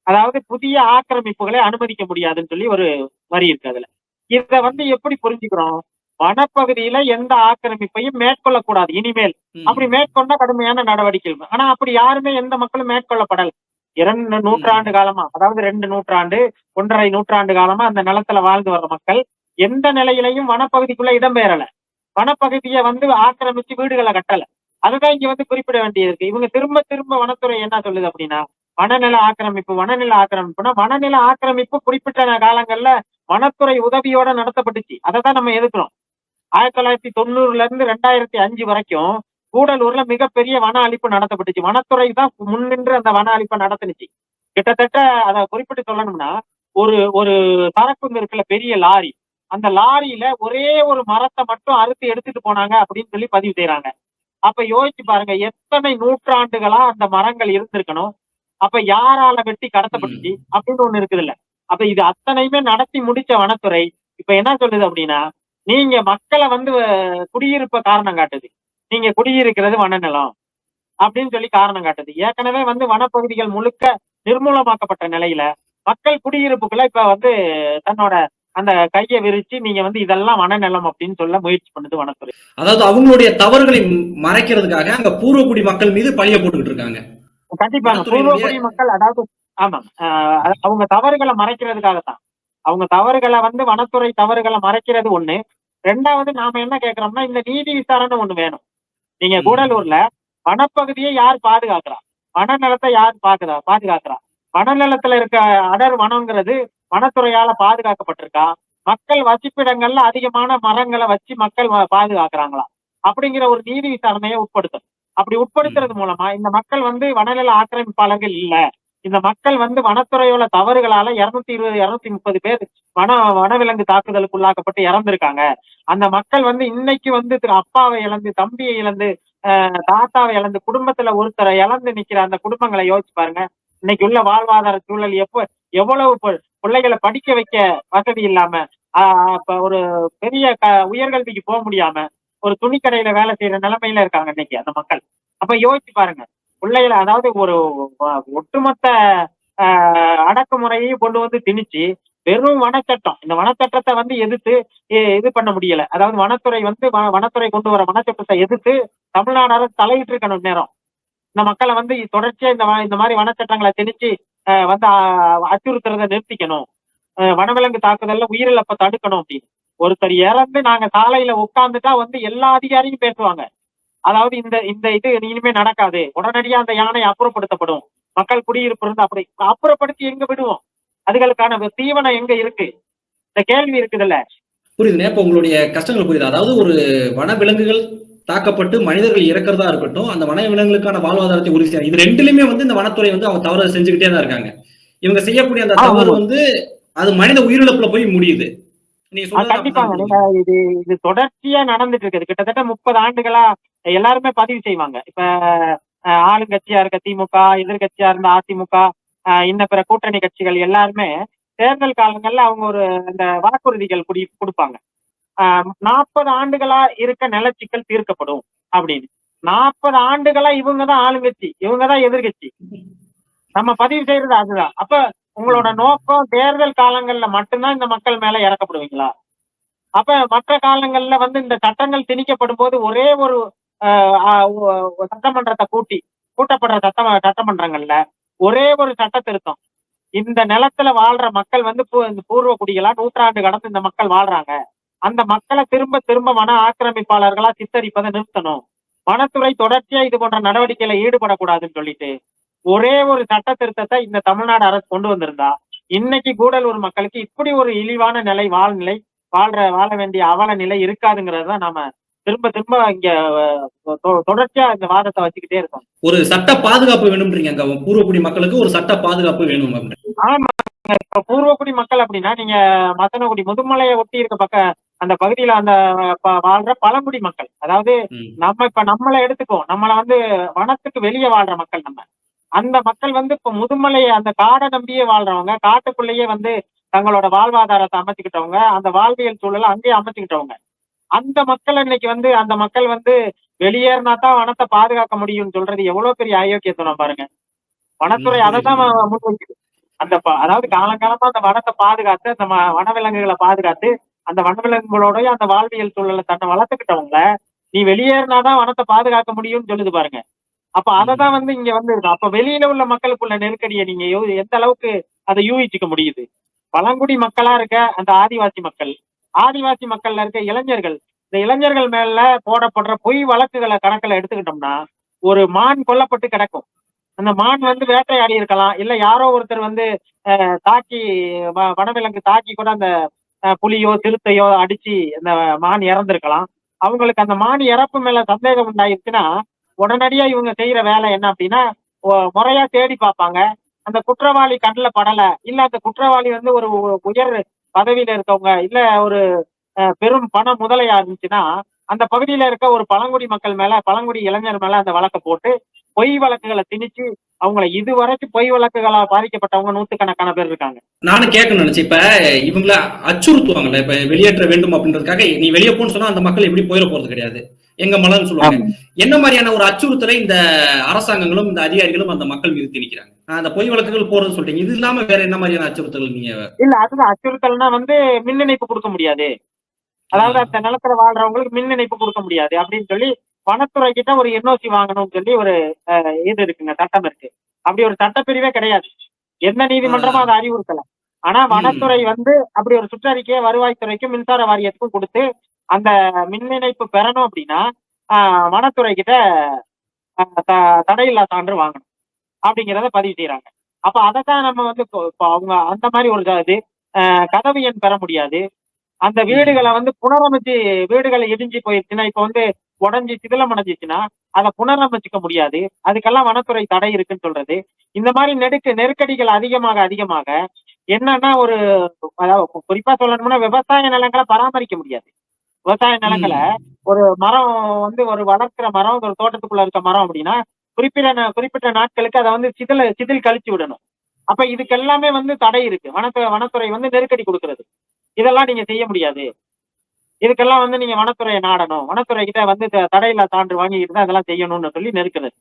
அதாவது புதிய ஆக்கிரமிப்புகளை அனுமதிக்க முடியாதுன்னு சொல்லி ஒரு வரி இருக்கு அதுல. இத வந்து எப்படி புரிஞ்சுக்கிறோம்? வனப்பகுதியில எந்த ஆக்கிரமிப்பையும் மேற்கொள்ளக்கூடாது இனிமேல். அப்படி மேற்கொண்டா கடுமையான நடவடிக்கைகள். ஆனா அப்படி யாருமே எந்த மக்களும் மேற்கொள்ளப்படல. 2 நூற்றாண்டு காலமா, அதாவது 2 நூற்றாண்டு 1.5 நூற்றாண்டு காலமா அந்த நிலத்துல வாழ்ந்து வர்ற மக்கள் எந்த நிலையிலையும் வனப்பகுதிக்குள்ள இடம்பெயரல. வனப்பகுதியை வந்து ஆக்கிரமிச்சு வீடுகளை கட்டல. அதுதான் இங்க வந்து குறிப்பிட வேண்டியது இருக்கு. இவங்க திரும்ப திரும்ப வனத்துறை என்ன சொல்லுது அப்படின்னா வனநில ஆக்கிரமிப்புனா வனநில ஆக்கிரமிப்பு குறிப்பிட்ட காலங்கள்ல வனத்துறை உதவியோட நடத்தப்பட்டுச்சு. அதை தான் நம்ம எதிர்க்கிறோம். 1990 இருந்து 2005 வரைக்கும் கூடலூர்ல மிகப்பெரிய வன அழிப்பு நடத்தப்பட்டுச்சு. வனத்துறை தான் முன்னின்று அந்த வன அழிப்பை நடத்துனுச்சு. கிட்டத்தட்ட அதை குறிப்பிட்டு சொல்லணும்னா ஒரு ஒரு சரக்கு இருக்குல்ல, பெரிய லாரி, அந்த லாரியில ஒரே ஒரு மரத்தை மட்டும் அறுத்து எடுத்துட்டு போனாங்க அப்படின்னு சொல்லி பதிவு செய்யறாங்க. அப்ப யோசிச்சு பாருங்க, எத்தனை நூற்றாண்டுகளா அந்த மரங்கள் இருந்திருக்கணும். அப்ப யாரால வெட்டி கடத்தப்பட்டுச்சு அப்படின்னு ஒண்ணு இருக்குது இல்ல. அப்ப இது அத்தனையுமே நடத்தி முடிச்ச வனத்துறை இப்ப என்ன சொல்லுது அப்படின்னா நீங்க மக்களை வந்து குடியிருப்ப காரணம் காட்டுது. நீங்க குடியிருக்கிறது வனநிலம் அப்படின்னு சொல்லி காரணம் காட்டுது. ஏற்கனவே வந்து வனப்பகுதிகள் முழுக்க நிர்மூலமாக்கப்பட்ட நிலையில மக்கள் குடியிருப்புக்குள்ள இப்ப வந்து தன்னோட அந்த கையை விரிச்சு நீங்க வந்து இதெல்லாம் வனநிலம் அப்படின்னு சொல்ல முயற்சி பண்ணுது வனத்துறை. அதாவது அவங்களுடைய தவறுகளை மறைக்கிறதுக்காக அங்க பூர்வக்குடி மக்கள் மீது பழிய போட்டுக்கிட்டு இருக்காங்க. கண்டிப்பாங்க. பூர்வக்குடி மக்கள் அதாவது ஆமா அவங்க தவறுகளை மறைக்கிறதுக்காகத்தான். அவங்க தவறுகளை வந்து வனத்துறை தவறுகளை மறைக்கிறது ஒண்ணு. ரெண்டாவது நாம என்ன கேட்கிறோம்னா இந்த நீதி விசாரணை ஒண்ணு வேணும். நீங்க கூடலூர்ல வனப்பகுதியை யார் பாதுகாக்கிறா? வனநிலத்தை யார் பாதுகாக்கிறா? வனநிலத்துல இருக்க அடர் வனங்கிறது வனத்துறையால பாதுகாக்கப்பட்டிருக்கா? மக்கள் வசிப்பிடங்கள்ல அதிகமான மரங்களை வச்சு மக்கள் பாதுகாக்கிறாங்களா? அப்படிங்கிற ஒரு நீதி விசாரணையை உட்படுத்தும். அப்படி உட்படுத்துறது மூலமா இந்த மக்கள் வந்து வனநில ஆக்கிரமிப்பாளர்கள் இல்ல, இந்த மக்கள் வந்து வனத்துறையோட தவறுகளால 220 230 பேர் வனவிலங்கு தாக்குதலுக்கு உள்ளாக்கப்பட்டு இறந்திருக்காங்க. அந்த மக்கள் வந்து இன்னைக்கு வந்து அப்பாவை இழந்து, தம்பியை இழந்து, தாத்தாவை இழந்து, குடும்பத்துல ஒருத்தரை இழந்து நிக்கிற அந்த குடும்பங்களை யோசிச்சு பாருங்க. இன்னைக்கு உள்ள வாழ்வாதார சூழல் எவ்வளவு பிள்ளைகளை படிக்க வைக்க வசதி இல்லாம, ஒரு பெரிய உயர்கல்விக்கு போக முடியாம ஒரு துணிக்கடையில வேலை செய்யற நிலைமையில இருக்காங்க இன்னைக்கு அந்த மக்கள். அப்ப யோசிச்சு பாருங்க, பிள்ளைகளை அதாவது ஒரு ஒட்டுமொத்த அடக்குமுறையையும் கொண்டு வந்து திணிச்சு வெறும் வனச்சட்டம், இந்த வனச்சட்டத்தை வந்து எதிர்த்து இது பண்ண முடியல. அதாவது வனத்துறை வந்து வனத்துறை கொண்டு வர வனச்சட்டத்தை எதிர்த்து தமிழ்நாடு அரசு தலையிட்டு இருக்கணும் நேரம். இந்த மக்களை வந்து தொடர்ச்சியா இந்த மாதிரி வனச்சட்டங்களை திணிச்சு வந்து அச்சுறுத்துறதை நிறுத்திக்கணும், வனவிலங்கு தாக்குதல்ல உயிரிழப்பை தடுக்கணும் அப்படின்னு. ஒருத்தர் இறந்து நாங்க சாலையில உட்கார்ந்துட்டா வந்து எல்லா அதிகாரியும் பேசுவாங்க. அதாவது இந்த இது இனிமே நடக்காது, உடனடியா அந்த யானை அப்புறப்படுத்தப்படும், மக்கள் குடியிருப்பு இருந்து அப்படி அப்புறப்படுத்தி எங்க விடுவோம்? அதுகளுக்கான தீவனம் எங்க இருக்கு? இந்த கேள்வி இருக்குதுல்ல. புரியுதுண்ணே. இப்ப உங்களுடைய கஷ்டங்கள் புரியுது. அதாவது ஒரு வனவிலங்குகள் தாக்கப்பட்டு மனிதர்கள் இறக்கிறதா இருக்கட்டும், அந்த வனவிலங்குகளுக்கான வாழ்வாதாரத்தை உறுதி செய்யணும். இது ரெண்டுலயுமே வந்து இந்த வனத்துறை வந்து அவங்க தவறு செஞ்சுக்கிட்டே தான் இருக்காங்க. இவங்க செய்யக்கூடிய அந்த தவறு வந்து அது மனித உயிரிழப்புல போய் முடியுது. கண்டிப்பாங்க. இது தொடர்ச்சியா நடந்துட்டு இருக்குது. கிட்டத்தட்ட 30 ஆண்டுகளா எல்லாருமே பதிவு செய்வாங்க. இப்ப ஆளுங்கட்சியா இருக்க திமுக, எதிர்கட்சியா இருந்த அதிமுக, இன்ன பிற கூட்டணி கட்சிகள் எல்லாருமே தேர்தல் காலங்கள்ல அவங்க ஒரு அந்த வாக்குறுதிகள் கொடுப்பாங்க. 40 ஆண்டுகளா இருக்க நிலச்சிக்கல் தீர்க்கப்படும் அப்படின்னு. 40 ஆண்டுகளா இவங்கதான் ஆளுங்கட்சி, இவங்கதான் எதிர்கட்சி. நம்ம பதிவு செய்யறது அதுதான். அப்ப உங்களோட நோக்கம் தேர்தல் காலங்கள்ல மட்டும்தான் இந்த மக்கள் மேல இறக்கப்படுவீங்களா? அப்ப மற்ற காலங்கள்ல வந்து இந்த சட்டங்கள் திணிக்கப்படும் போது ஒரே ஒரு சட்டமன்றத்தை கூட்டப்படுற சட்டமன்றங்கள்ல ஒரே ஒரு சட்ட திருத்தம், இந்த நிலத்துல வாழ்ற மக்கள் வந்து பூர்வ குடிகளா நூற்றாண்டு கடந்து இந்த மக்கள் வாழ்றாங்க, அந்த மக்களை திரும்ப திரும்ப வன ஆக்கிரமிப்பாளர்களா சித்தரிப்பதை நிறுத்தணும், வனத்துறை தொடர்ச்சியா இது போன்ற நடவடிக்கையில ஈடுபடக்கூடாதுன்னு சொல்லிட்டு ஒரே ஒரு சட்ட திருத்தத்தை இந்த தமிழ்நாடு அரசு கொண்டு வந்திருந்தா இன்னைக்கு கூடலூர் மக்களுக்கு இப்படி ஒரு இழிவான நிலை, வாழ வேண்டிய அவல நிலை இருக்காதுங்கிறது தான் நாம திரும்ப திரும்ப இங்க தொடர்ச்சியா இந்த வாதத்தை வச்சுக்கிட்டே இருக்கோம். ஒரு சட்ட பாதுகாப்பு வேணும்ன்றீங்க. அங்க பூர்வக்குடி மக்களுக்கு ஒரு சட்ட பாதுகாப்பு வேணும். ஆமா, இப்ப பூர்வக்குடி மக்கள் அப்படின்னா நீங்க மத்தனகுடி முதுமலையை ஒட்டி இருக்க அந்த பகுதியில அந்த வாழ்ற பழங்குடி மக்கள், அதாவது இப்ப நம்மளை எடுத்துக்குவோம், நம்மளை வந்து வனத்துக்கு வெளியே வாழ்ற மக்கள். அந்த மக்கள் வந்து இப்ப முதுமலையை அந்த காடை நம்பியே வாழ்றவங்க, காட்டுக்குள்ளேயே வந்து தங்களோட வாழ்வாதாரத்தை அமைச்சுக்கிட்டவங்க, அந்த வாழ்வியல் சூழலை அங்கேயே அமைச்சுக்கிட்டவங்க. அந்த மக்கள் இன்னைக்கு வந்து அந்த மக்கள் வந்து வெளியேறினா தான் வனத்தை பாதுகாக்க முடியும்னு சொல்றது எவ்வளவு பெரிய அயோக்கியத்துவம் பாருங்க. வனத்துறை அதை தான் முன்வைக்குது. அதாவது காலங்காலமா அந்த வனத்தை பாதுகாத்து, அந்த வனவிலங்குகளை பாதுகாத்து, அந்த வனவிலங்குகளோடய அந்த வாழ்வியல் சூழலை தன்னை வளர்த்துக்கிட்டவங்கள நீ வெளியேறினாதான் வனத்தை பாதுகாக்க முடியும்னு சொல்லுது பாருங்க. அப்ப அததான் வந்து இங்க வந்து இருக்கு. அப்ப வெளியில உள்ள மக்களுக்குள்ள நெருக்கடியை நீங்க எந்த அளவுக்கு அதை யூகிச்சுக்க முடியுது? பழங்குடி மக்களா இருக்க அந்த ஆதிவாசி மக்கள்ல இருக்க இளைஞர்கள், இந்த இளைஞர்கள் மேல போடப்படுற பொய் வழக்குகளை கணக்குல எடுத்துக்கிட்டோம்னா ஒரு மான் கொல்லப்பட்டு கிடக்கும். அந்த மான் வந்து வேட்டையாடி இருக்கலாம், இல்ல யாரோ ஒருத்தர் வந்து தாக்கி வனவிலங்கு தாக்கி கூட அந்த புலியோ சிறுத்தையோ அடிச்சு அந்த மான் இறந்திருக்கலாம். அவங்களுக்கு அந்த மான் இறப்பு மேல சந்தேகம் உண்டாயிருச்சுன்னா உடனடியா இவங்க செய்யற வேலை என்ன அப்படின்னா முறையா தேடி பார்ப்பாங்க. அந்த குற்றவாளி கண்ணுல படல, இல்ல அந்த குற்றவாளி வந்து ஒரு உயர் பதவியில இருக்கவங்க, இல்ல ஒரு பெரும் பண முதலையா இருந்துச்சுன்னா அந்த பகுதியில இருக்க ஒரு பழங்குடி மக்கள் மேல, பழங்குடி இளைஞர் மேல அந்த வழக்கை போட்டு பொய் வழக்குகளை திணிச்சு அவங்களை இதுவரைக்கும் பொய் வழக்குகளா பாதிக்கப்பட்டவங்க நூத்துக்கணக்கான பேர் இருக்காங்க. நானும் கேட்கணும்னு நினைச்சேன். இப்ப இவங்கள அச்சுறுத்துவாங்கல்ல, இப்ப வெளியேற்ற வேண்டும் அப்படின்றதுக்காக நீ வெளியே போன்னு சொன்னா அந்த மக்கள் எப்படி போயிட போறது கிடையாது. எங்க மலைன்னு சொல்லுவாங்க. ஆமா. என்ன மாதிரியான ஒரு அச்சுறுத்தலை இந்த அரசாங்கங்களும் இந்த அதிகாரிகளும் அந்த மக்கள் மீது திணிக்கிறாங்க? அந்த பொய் வழக்குகள் போறது சொல்றீங்க. இது இல்லாம வேற என்ன மாதிரியான அச்சுறுத்தல் நீங்க? இல்ல அதுதான் அச்சுறுத்தல்னா வந்து மின் இணைப்பு கொடுக்க முடியாது. அதாவது அந்த நிலத்துல வாழ்றவங்களுக்கு மின் இணைப்பு கொடுக்க முடியாது அப்படின்னு சொல்லி வனத்துறை கிட்ட ஒரு என்ஓசி வாங்கணும்னு சொல்லி ஒரு இது இருக்குங்க, சட்டம் இருக்கு. அப்படி ஒரு சட்டப்பிரிவே கிடையாது. எந்த நீதிமன்றமும் அதை அறிவுறுத்தல. ஆனா வனத்துறை வந்து அப்படி ஒரு சுற்றறிக்கையை வருவாய்த்துறைக்கும் மின்சார வாரியத்துக்கும் கொடுத்து அந்த மின் இணைப்பு பெறணும் அப்படின்னா வனத்துறை கிட்ட தடையில்லா சான்று வாங்கணும் அப்படிங்கிறத பதிவு செய்யறாங்க. அப்ப அதைத்தான் நம்ம வந்து இப்போ அவங்க அந்த மாதிரி ஒரு இது கதவு எண் பெற முடியாது. அந்த வீடுகளை வந்து புனரமைச்சு வீடுகளை இடிஞ்சு போயிருச்சுன்னா இப்ப வந்து உடஞ்சி சிதிலம் அடைஞ்சிச்சுன்னா அதை புனரமைச்சுக்க முடியாது. அதுக்கெல்லாம் வனத்துறை தடை இருக்குன்னு சொல்றது. இந்த மாதிரி நெருக்கடிகள் அதிகமாக அதிகமாக என்னன்னா ஒரு அதாவது குறிப்பா சொல்லணும்னா விவசாய நிலங்களை பராமரிக்க முடியாது. விவசாய நிலங்களை ஒரு மரம் வந்து ஒரு வளர்க்கிற மரம் ஒரு தோட்டத்துக்குள்ள இருக்க மரம் அப்படின்னா குறிப்பிட்ட நாட்களுக்கு அதை வந்து சிதில் கழிச்சு விடணும். அப்ப இதுக்கு எல்லாமே வந்து தடை இருக்கு. வனத்துறை வந்து நெருக்கடி கொடுக்கிறது. இதெல்லாம் நீங்க செய்ய முடியாது. இதுக்கெல்லாம் வந்து நீங்க வனத்துறையை நாடணும். வனத்துறை கிட்ட வந்து தடையில்லா சான்று வாங்கிட்டு தான் அதெல்லாம் செய்யணும்னு சொல்லி நெருக்குறது.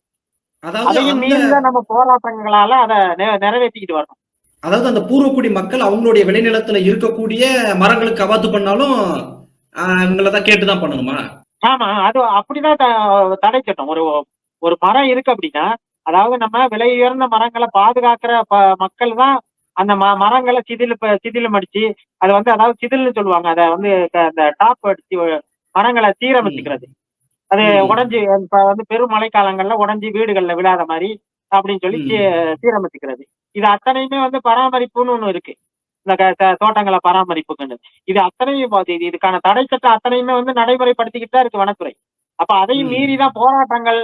அதாவது அதையும் அந்த மீறிதான் நம்ம போராட்டங்களால அதை நிறைவேற்றிக்கிட்டு வரணும். அதாவது அந்த பூர்வக்குடி மக்கள் அவங்களுடைய விளைநிலத்துல இருக்கக்கூடிய மரங்களுக்கு அவாத்து பண்ணாலும் இவங்களதான் கேட்டுதான் பண்ணணுமா? ஆமா, அது அப்படிதான் தடை சட்டம். ஒரு ஒரு மரம் இருக்கு அப்படின்னா அதாவது நம்ம விலை உயர்ந்த மரங்களை பாதுகாக்கிற மக்கள் தான் அந்த மரங்களை சிதிலம் அடிச்சு அதை வந்து அதாவது சிதில்னு சொல்லுவாங்க. அதை வந்து அந்த டாப் அடிச்சு மரங்களை சீரமைச்சுக்கிறது. அது உடஞ்சி இப்ப வந்து பெரும் மழைக்காலங்கள்ல உடஞ்சி வீடுகள்ல விழாத மாதிரி அப்படின்னு சொல்லி சீரமைச்சுக்கிறது. இது அத்தனையுமே வந்து பராமரிப்புன்னு ஒண்ணு இருக்கு. இந்த தோட்டங்களை பராமரிப்புக்குன்னு இது அத்தனையும் இதுக்கான தடை சட்டம் அத்தனையுமே வந்து நடைமுறைப்படுத்திக்கிட்டு தான் இருக்கு வனத்துறை. அப்ப அதையும் மீறிதான் போராட்டங்கள்,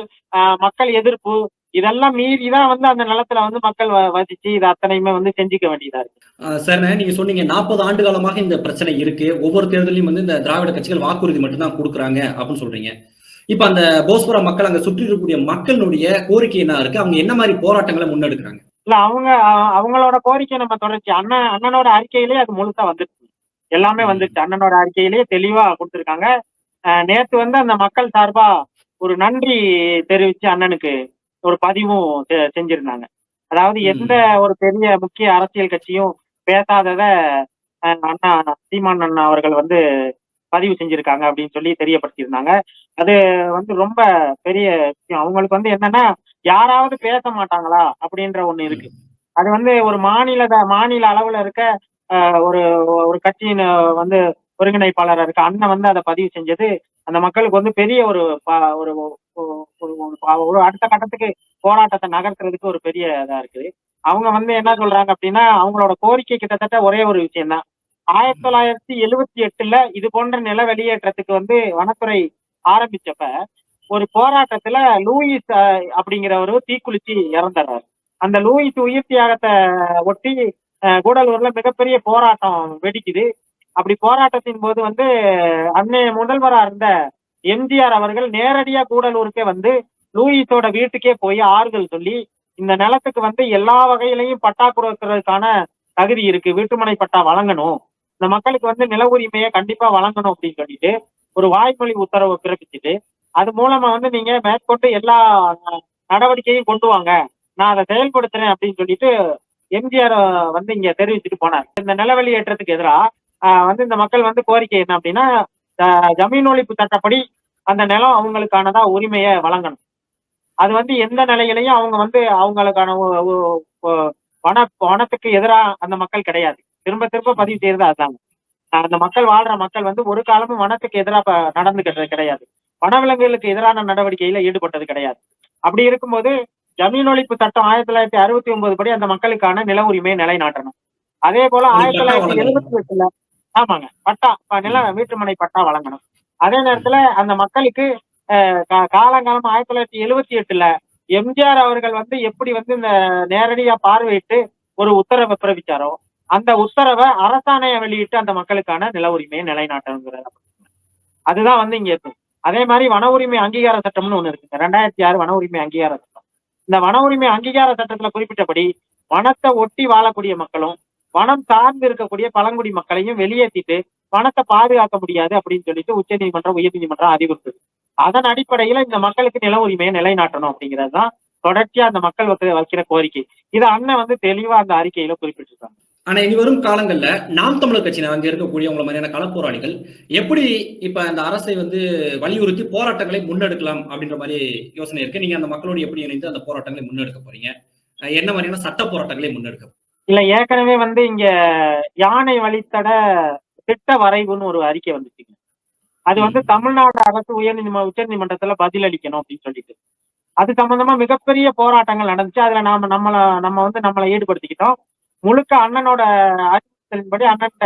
மக்கள் எதிர்ப்பு இதெல்லாம் மீறிதான் வந்து அந்த நிலத்துல வந்து மக்கள் வசிச்சு இது அத்தனையுமே வந்து செஞ்சுக்க வேண்டியதா இருக்கு. சார், நீங்க சொன்னீங்க 40 ஆண்டு காலமாக இந்த பிரச்சனை இருக்கு. ஒவ்வொரு தேர்தலையும் வந்து இந்த திராவிட கட்சிகள் வாக்குறுதி மட்டும் தான் கொடுக்குறாங்க அப்படின்னு சொல்றீங்க. இப்ப அந்த போஸ்பரா மக்கள் அங்க சுற்றி இருக்கக்கூடிய மக்களுடைய கோரிக்கை என்ன இருக்கு? அவங்க என்ன மாதிரி போராட்டங்களை முன்னெடுக்கிறாங்க? இல்ல அவங்களோட கோரிக்கை நம்ம தொடர்ச்சி அண்ணனோட அறிக்கையிலேயே அது முழுசா வந்துருச்சு. எல்லாமே வந்துருச்சு. அண்ணனோட அறிக்கையிலேயே தெளிவா கொடுத்திருக்காங்க. நேத்து வந்து அந்த மக்கள் சார்பா ஒரு நன்றி தெரிவிச்சு அண்ணனுக்கு ஒரு பதிவும் செஞ்சிருந்தாங்க. அதாவது எந்த ஒரு பெரிய முக்கிய அரசியல் கட்சியும் பேசாதத அண்ணா சீமான் அண்ணா அவர்கள் வந்து பதிவு செஞ்சிருக்காங்க அப்படின்னு சொல்லி தெரியப்படுத்தியிருந்தாங்க. அது வந்து ரொம்ப பெரிய விஷயம். அவங்களுக்கு வந்து என்னன்னா யாராவது பேச மாட்டாங்களா அப்படின்ற ஒண்ணு இருக்கு. அது வந்து ஒரு மாநில அளவுல இருக்க ஒரு ஒரு கட்சியின் வந்து ஒருங்கிணைப்பாளர் இருக்க அண்ணன் வந்து அதை பதிவு செஞ்சது அந்த மக்களுக்கு வந்து பெரிய ஒரு ஒரு அடுத்த கட்டத்துக்கு போராட்டத்தை நகர்த்துறதுக்கு ஒரு பெரிய இதா இருக்குது. அவங்க வந்து என்ன சொல்றாங்க அப்படின்னா அவங்களோட கோரிக்கை கிட்டத்தட்ட ஒரே ஒரு விஷயம் தான். 1978 இது போன்ற நில வெளியேற்றத்துக்கு வந்து வனத்துறை ஆரம்பிச்சப்ப ஒரு போராட்டத்துல லூயிஸ் அப்படிங்கிறவரு தீக்குளிச்சு இறந்துடுறாரு. அந்த லூயிஸ் உயிர் தியாகத்தை ஒட்டி கூடலூர்ல மிகப்பெரிய போராட்டம் வெடிக்குது. அப்படி போராட்டத்தின் போது வந்து அன்னைய முதல்வரா இருந்த எம்ஜிஆர் அவர்கள் நேரடியா கூடலூருக்கே வந்து லூயிஸோட வீட்டுக்கே போய் ஆறுதல் சொல்லி இந்த நிலத்துக்கு வந்து எல்லா வகையிலையும் பட்டா கொடுக்கறதுக்கான தகுதி இருக்கு, வீட்டுமனை பட்டா வழங்கணும், இந்த மக்களுக்கு வந்து நில உரிமையை கண்டிப்பா வழங்கணும் அப்படின்னு சொல்லிட்டு ஒரு வாய்மொழி உத்தரவை பிறப்பிச்சுட்டு அது மூலமா வந்து நீங்க மேற்கொண்டு எல்லா நடவடிக்கையும் கொண்டு வாங்க, நான் அதை செயல்படுத்துறேன் அப்படின்னு சொல்லிட்டு எம்ஜிஆர் வந்து இங்க தெரிவிச்சுட்டு போனார். இந்த நில வெளியேற்றத்துக்கு எதிராக வந்து இந்த மக்கள் வந்து கோரிக்கை என்ன அப்படின்னா ஜமீன் ஒழிப்பு சட்டப்படி அந்த நிலம் அவங்களுக்கானதா உரிமையை வழங்கணும். அது வந்து எந்த நிலையிலையும் அவங்க வந்து அவங்களுக்கான வனத்துக்கு எதிராக அந்த மக்கள் கிடையாது. திரும்ப திரும்ப பதிவு செய்யறது அதுதாங்க. அந்த மக்கள் வாழ்ற மக்கள் வந்து ஒரு காலமும் வனத்துக்கு எதிராக நடந்துக்கிறது கிடையாது. வனவிலங்குகளுக்கு எதிரான நடவடிக்கையில ஈடுபட்டது கிடையாது. அப்படி இருக்கும்போது ஜமீன் ஒழிப்பு சட்டம் 1969 படி அந்த மக்களுக்கான நில உரிமையை நிலைநாட்டணும். அதே போல 1978 ஆமாங்க பட்டா வீட்டுமனை பட்டா வழங்கணும். அதே நேரத்துல அந்த மக்களுக்கு காலங்காலம் 1978 எம்ஜிஆர் அவர்கள் வந்து எப்படி வந்து இந்த நேரடியா பார்வையிட்டு ஒரு உத்தரவை பிறப்பிச்சாரோ அந்த உத்தரவை அரசாணையை வெளியிட்டு அந்த மக்களுக்கான நில உரிமையை நிலைநாட்டணுங்கிறது அதுதான் வந்து இங்க இருக்கு. அதே மாதிரி வன உரிமை அங்கீகார சட்டம்னு ஒண்ணு இருக்குங்க, 2006 வன உரிமை அங்கீகார சட்டம். இந்த வன உரிமை அங்கீகார சட்டத்துல குறிப்பிட்டபடி வனத்தை ஒட்டி வாழக்கூடிய மக்களும் வனம் சார்ந்து இருக்கக்கூடிய பழங்குடி மக்களையும் வெளியேற்றிட்டு வனத்தை பாதுகாக்க முடியாது அப்படின்னு சொல்லிட்டு உச்ச நீதிமன்றம் உயர் நீதிமன்றம் அறிவுறுத்துது. அதன் அடிப்படையில இந்த மக்களுக்கு நில உரிமையை நிலைநாட்டணும் அப்படிங்கிறது தான் தொடர்ச்சியா அந்த மக்கள் வைக்கிற கோரிக்கை. இதை அண்ணன் வந்து தெளிவா அந்த அறிக்கையில குறிப்பிட்டிருக்காங்க. ஆனா இனி வரும் காலங்கள்ல நாம் தமிழர் கட்சி அங்க இருக்கக்கூடிய உங்களை மாதிரியான களப்போராளிகள் எப்படி இப்ப அந்த அரசை வந்து வலியுறுத்தி போராட்டங்களை முன்னெடுக்கலாம் அப்படின்ற மாதிரி யோசனை இருக்கு. நீங்க அந்த மக்களோடு எப்படி இணைந்து அந்த போராட்டங்களை முன்னெடுக்க போறீங்க? என்ன மாதிரியான சட்ட போராட்டங்களை முன்னெடுக்க? இல்ல, ஏற்கனவே வந்து இங்க யானை வழித்தட திட்ட வரைவுன்னு ஒரு அறிக்கை வந்துச்சுங்க. அது வந்து தமிழ்நாடு அரசு உச்ச நீதிமன்றத்துல பதில் அளிக்கணும் அப்படின்னு சொல்லிட்டு அது சம்பந்தமா மிகப்பெரிய போராட்டங்கள் நடந்துச்சு. அதுல நம்ம வந்து நம்மளை ஈடுபடுத்திக்கிட்டோம். முழுக்க அண்ணனோட அறிவுறுத்தலின்படி அண்ணன்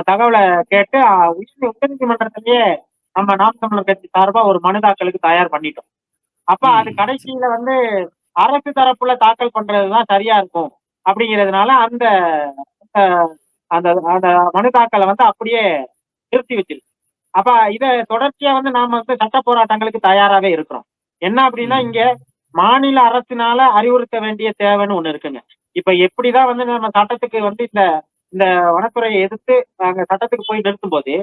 தகவலை கேட்டு உச்ச நீதிமன்றத்திலேயே நம்ம நாம் தமிழர் கட்சி சார்பா ஒரு மனு தாக்கலுக்கு தயார் பண்ணிட்டோம். அப்ப அது கடைசியில வந்து அரசு தரப்புல தாக்கல் பண்றதுதான் சரியா இருக்கும் அப்படிங்கிறதுனால அந்த அந்த அந்த மனு தாக்கலை வந்து அப்படியே நிறுத்தி வச்சிருக்கு. அப்ப இத தொடர்ச்சியா வந்து நாம வந்து சட்ட போராட்டங்களுக்கு தயாராகவே இருக்கிறோம். என்ன அப்படின்னா, இங்க மாநில அரசினால அறிவுறுத்த வேண்டிய தேவைன்னு ஒண்ணு இருக்குங்க. இப்ப எப்படிதான் வந்து நம்ம சட்டத்துக்கு வந்து இந்த வனத்துறையை எதிர்த்து நாங்க சட்டத்துக்கு போய் நிறுத்தும் போது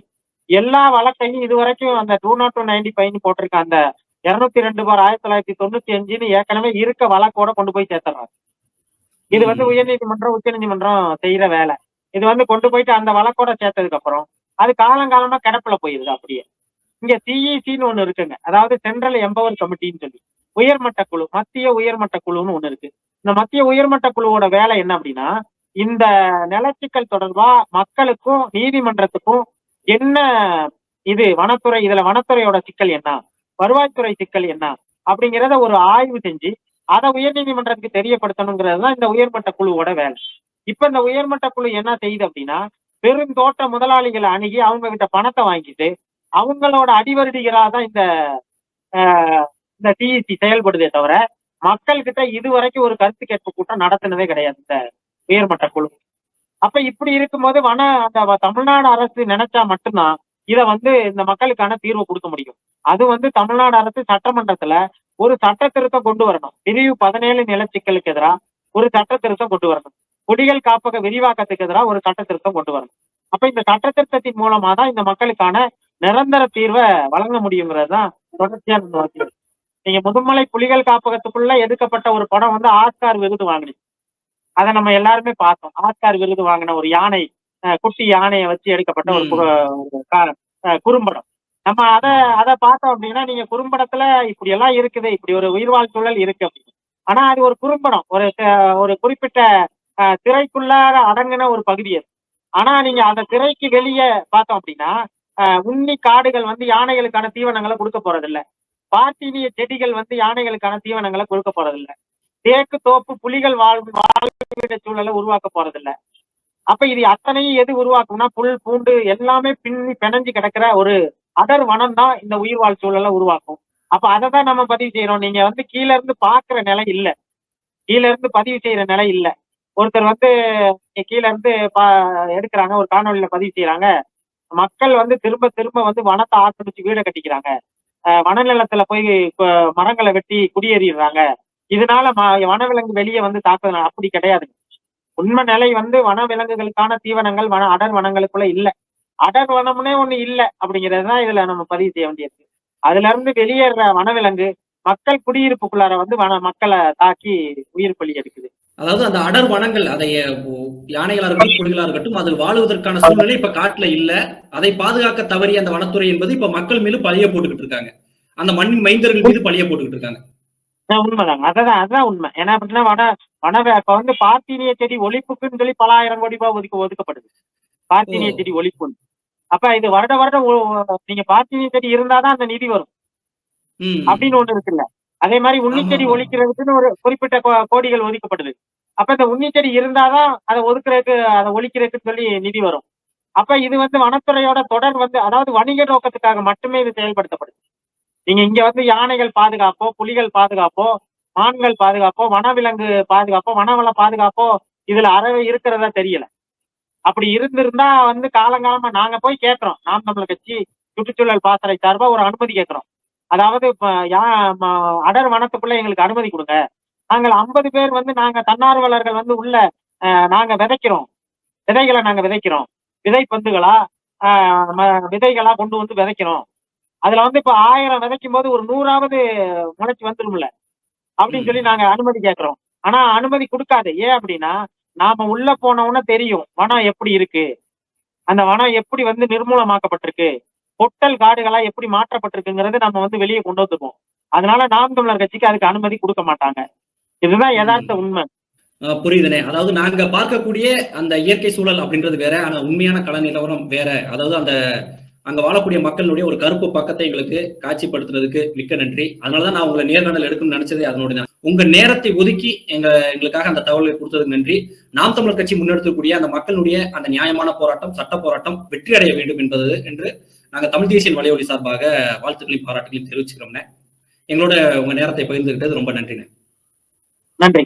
எல்லா வழக்கையும் இதுவரைக்கும் அந்த 202/95 போட்டிருக்க அந்த 202/1995 ஏற்கனவே இருக்க வழக்கோட கொண்டு போய் சேர்த்துறாங்க. இது வந்து உயர்நீதிமன்றம் உச்ச நீதிமன்றம் செய்யற வேலை. இது வந்து கொண்டு போயிட்டு அந்த வழக்கோட சேர்த்ததுக்கு அப்புறம் அது காலங்காலமா கிடப்புல போயிருது அப்படியே. இங்க சிஇசின்னு ஒண்ணு இருக்குங்க, அதாவது சென்ட்ரல் எம்பவர் கமிட்டின்னு சொல்லி உயர்மட்ட குழு, மத்திய உயர்மட்ட குழுன்னு ஒண்ணு இருக்கு. இந்த மத்திய உயர்மட்ட குழுவோட வேலை என்ன அப்படின்னா, இந்த நிலச்சிக்கல் தொடர்பா மக்களுக்கும் நீதிமன்றத்துக்கும் என்ன இது வனத்துறை, இதுல வனத்துறையோட சிக்கல் என்ன, வருவாய்த்துறை சிக்கல் என்ன அப்படிங்கிறத ஒரு ஆய்வு செஞ்சு அதை உயர்நீதிமன்றத்துக்கு தெரியப்படுத்தணுங்கிறது தான் இந்த உயர்மட்ட குழுவோட வேலை. இப்ப இந்த உயர்மட்ட குழு என்ன செய்யுது அப்படின்னா, பெருந்தோட்ட முதலாளிகளை அணுகி அவங்க கிட்ட பணத்தை வாங்கிட்டு அவங்களோட அடிவருடிகளா தான் இந்த டிஇசி செயல்படுதே தவிர மக்கள் கிட்ட இதுவரைக்கும் ஒரு கருத்து கேட்பு கூட்டம் நடத்தினதே கிடையாது இந்த உயர்மட்ட குழு. அப்ப இப்படி இருக்கும்போது அந்த தமிழ்நாடு அரசு நினைச்சா மட்டும்தான் இத வந்து இந்த மக்களுக்கான தீர்வு கொடுக்க முடியும். அது வந்து தமிழ்நாடு அரசு சட்டமன்றத்துல ஒரு சட்ட திருத்தம் கொண்டு வரணும். பிரிவு 17 நிலச்சிக்கலுக்கு எதிராக ஒரு சட்ட திருத்தம் கொண்டு வரணும். குடிகள் காப்பக விரிவாக்கத்துக்கு எதிராக ஒரு சட்ட திருத்தம் கொண்டு வரணும். அப்ப இந்த சட்ட திருத்தத்தின் மூலமா தான் இந்த மக்களுக்கான நிரந்தர தீர்வை வழங்க முடியுங்கிறது தான் தொடர்ச்சியான. நீங்க முதுமலை புலிகள் காப்பகத்துக்குள்ள எடுக்கப்பட்ட ஒரு படம் வந்து ஆஸ்கார் விருது வாங்கினுச்சு. அதை நம்ம எல்லாருமே பார்த்தோம். ஆஸ்கார் விருது வாங்கின ஒரு யானை, குட்டி யானையை வச்சு எடுக்கப்பட்ட ஒரு குறும்படம். நம்ம அதை பார்த்தோம் அப்படின்னா, நீங்க குறும்படத்துல இப்படி எல்லாம் இருக்குது, இப்படி ஒரு உயிர்வாழ் சூழல் இருக்கு அப்படின்னு. ஆனா அது ஒரு குறும்படம், ஒரு குறிப்பிட்ட திரைக்குள்ளார அடங்கின ஒரு பகுதி அது. ஆனா நீங்க அந்த திரைக்கு வெளியே பார்த்தோம் அப்படின்னா உண்ணி காடுகள் வந்து யானைகளுக்கான தீவனங்களை கொடுக்க போறதில்லை. பார்த்தீனிய செடிகள் வந்து யானைகளுக்கான தீவனங்களை கொடுக்க போறதில்லை. தேக்கு தோப்பு புலிகள் வாழ்விட சூழலை உருவாக்க போறதில்லை. அப்ப இது அத்தனையும் எது உருவாக்கும்னா, புல் பூண்டு எல்லாமே பிணைஞ்சு கிடக்கிற ஒரு அடர் வனம் தான் இந்த உயிர்வாழ் சூழலை உருவாக்கும். அப்ப அதை தான் நம்ம பதிவு செய்யறோம். நீங்க வந்து கீழ இருந்து பாக்குற நிலை இல்லை, கீழ இருந்து பதிவு செய்யற நிலை இல்லை. ஒருத்தர் வந்து கீழ இருந்து எடுக்கிறாங்க, ஒரு காணொலியில பதிவு செய்யறாங்க, மக்கள் வந்து திரும்ப திரும்ப வந்து வனத்தை ஆக்கிரமிச்சு வீடை கட்டிக்கிறாங்க, வனநிலத்துல போய் மரங்களை வெட்டி குடியேறிடுறாங்க, இதனால வனவிலங்கு வெளியே வந்து தாக்குதல். அப்படி கிடையாது. உண்மை நிலை வந்து வனவிலங்குகளுக்கான தீவனங்கள் அடர் வனங்களுக்குள்ள இல்ல, அடர் வனம்னே ஒண்ணு இல்லை அப்படிங்கிறதுதான் இதுல நம்ம பதிவு செய்ய வேண்டியிருக்கு. அதுல இருந்து வெளியேற வனவிலங்கு மக்கள் குடியிருப்புக்குள்ளார வந்து மக்களை தாக்கி உயிர் பலி எடுக்குது. அதாவது அந்த அடர் வனங்கள், அதை யானைகளா இருக்கட்டும் புலிகளா இருக்கட்டும் அதில் வாழ்வதற்கான சூழ்நிலை இப்ப காட்டுல இல்ல. அதை பாதுகாக்க தவறிய அந்த வனத்துறை என்பது இப்ப மக்கள் மீது பழிய போட்டுக்கிட்டு இருக்காங்க, அந்த மண்ணின் மைந்தர்கள் மீது பழிய போட்டுக்கிட்டு இருக்காங்க. உண்மைதாங்க, அதுதான் உண்மை. ஏன்னா அப்படின்னா இப்ப வந்து பார்த்தீனிய செடி ஒழிப்புக்குன்னு சொல்லி பல ஆயிரம் கோடி ரூபாய் ஒதுக்கப்படுது பார்த்தீனிய செடி ஒழிப்புன்னு. அப்ப இது வருடம் நீங்க பார்த்தீனிய செடி இருந்தாதான் அந்த நிதி வரும் அப்படின்னு ஒண்ணு இருக்குல்ல. அதே மாதிரி உன்னிச்செடி ஒழிக்கிறதுக்குன்னு ஒரு குறிப்பிட்ட கோடிகள் ஒதுக்கப்படுது. அப்ப இந்த உன்னிச்செடி இருந்தாதான் அதை ஒதுக்குறதுக்கு, அதை ஒழிக்கிறதுக்கு சொல்லி நிதி வரும். அப்ப இது வந்து வனத்துறையோட தொடர் வந்து, அதாவது வணிக நோக்கத்துக்காக மட்டுமே இது செயல்படுத்தப்படுது. நீங்க இங்க வந்து யானைகள் பாதுகாப்போ, புலிகள் பாதுகாப்போ, மான்கள் பாதுகாப்போ, வனவிலங்கு பாதுகாப்போ, வனவள பாதுகாப்போ இதுல அறவே இருக்கிறதா தெரியல. அப்படி இருந்திருந்தா வந்து காலங்காலமா நாங்க போய் கேட்கிறோம், நாம் தமிழர் கட்சி சுற்றுச்சூழல் பாசறை சார்பா ஒரு அனுமதி கேட்கிறோம். அதாவது அடர் வனத்துக்குள்ள எங்களுக்கு அனுமதி கொடுங்க, நாங்கள் 50 பேர் வந்து நாங்க தன்னார்வலர்கள் வந்து உள்ள நாங்க விதைக்கிறோம், விதைகளை நாங்க விதைக்கிறோம், விதை பந்துகளா விதைகளா கொண்டு வந்து விதைக்கிறோம், அதுல வந்து இப்ப 1000 விதைக்கும் போது ஒரு 100ஆவது முளைச்சு வந்துரும்ல அப்படின்னு சொல்லி நாங்க அனுமதி கேட்கிறோம். ஆனா அனுமதி கொடுக்காது. ஏன் அப்படின்னா நாம உள்ள போனவுடனே தெரியும் வனம் எப்படி இருக்கு, அந்த வனம் எப்படி வந்து நிர்மூலமாக்கப்பட்டிருக்கு, பொட்டல் காடுகளா எப்படி மாற்றப்பட்டிருக்குங்கிறது நம்ம வந்து வெளியே கொண்டு வந்துருவோம். அதனால நாம் தமிழர் கட்சிக்கு அதுக்கு அனுமதி கொடுக்க மாட்டாங்க. இதுதான் யதார்த்த உண்மை. புரியுதுனே. அதாவது நாங்க பார்க்கக்கூடிய அந்த இயற்கை சூழல் அப்படின்றது வேற. ஆனா உண்மையான கள நிலவரம் வேற. அதாவது அங்க வாழக்கூடிய மக்களுடைய ஒரு கருப்பு பக்கத்தை எங்களுக்கு காட்சிப்படுத்துறதுக்கு மிக்க நன்றி. அதனாலதான் நான் உங்களை நேர்காணல் எடுக்கணும்னு நினைச்சதே அதனுடைய உங்க நேரத்தை ஒதுக்கி எங்களுக்காக அந்த தகவலை கொடுத்ததுக்கு நன்றி. நாம் தமிழர் கட்சி முன்னெடுக்கக்கூடிய அந்த மக்களுடைய அந்த நியாயமான போராட்டம், சட்ட போராட்டம் வெற்றி அடைய வேண்டும் என்பது என்று நாங்க தமிழ் தேசிய வலையொலி சார்பாக வாழ்த்துக்களையும் பாராட்டுகளையும் தெரிவிச்சுக்கிறோம்னே. எங்களோட உங்க நேரத்தை பகிர்ந்துகிட்டது ரொம்ப நன்றிண்ணே. நன்றி.